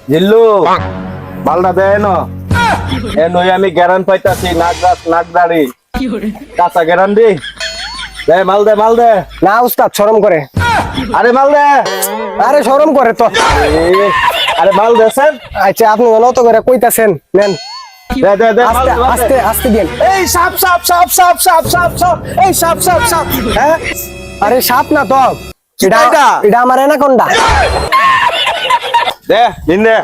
জিল্লু মালটা দেয় না এ নই আমি গ্যারান পাইতাছি নাক দাড়ি কাঁচা গ্যারান দি দে মাল দে না উস্তাদ শরম করে। আরে মাল দে আরে শরম করে তো। আরে মাল দেছেন আচ্ছা আপনি অত করে কইতাছেন নেন। দে আস্তে আস্তে আস্তে দেন। এই সাপ এই সাপ হ্যাঁ আরে সাপ না তো, এটা এটা? এটা আমার অ্যানাকোন্ডা। দে দিন দে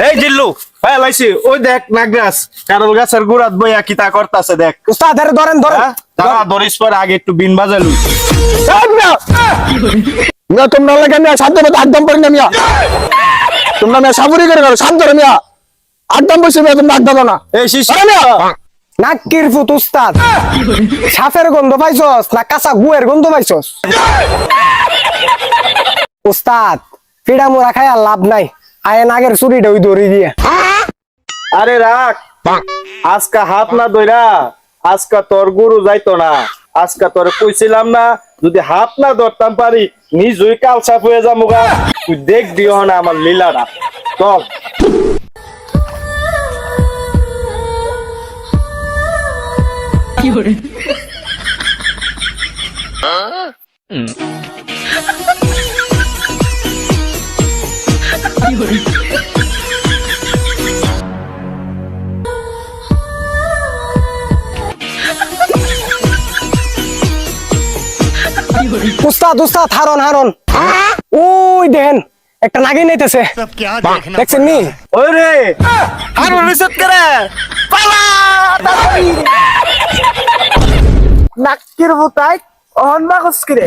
এই জিল্লু হ্যাঁ লাইছি ওই দেখ নাগরাজ কারল গাছের গুড়াত বইয়া কি তা করতাছে দেখ উস্তাদ আরে ধরেন ধরেন। হ্যাঁ দাঁড়া ধরিস পর আগে একটু বিন বাজালু মিয়া তোমরা লাগে মিয়া শান্ত মতো একদম পড়ি না মিয়া, তোমরা মিয়া সাবুরি করে করো শান্ত রে মিয়া, একদম বসে মিয়া তোমরা একদম না এই শিশু নাকির ফুট উস্তাদ, সাপের গন্ধ পাইছস না কাঁচা গুয়ের গন্ধ পাইছস? উস্তাদ পিড়া মোড়া খায় আর লাভ নাই, আয় নাগের চুরিটা ওই দড়ি দিয়ে। আরে রাখ আজকা হাত না দইরা আজকা তোর গুরু যাইতো না, আজকা তোরে কইছিলাম না যদি হাত না ধরতাম পারি নিজই কাল সাপ হয়ে যাবো গা, তুই দেখবি না আমার লীলাটা। চল উস্তাদ উস্তাদ হারন হারন, ওই দেখেন একটা নাগিন নাইতেছে, দেখছেন নি? ওই রে আর রিসেট করে পালা তাড়াতাড়ি নাকের বুতাই অহন মাগস করে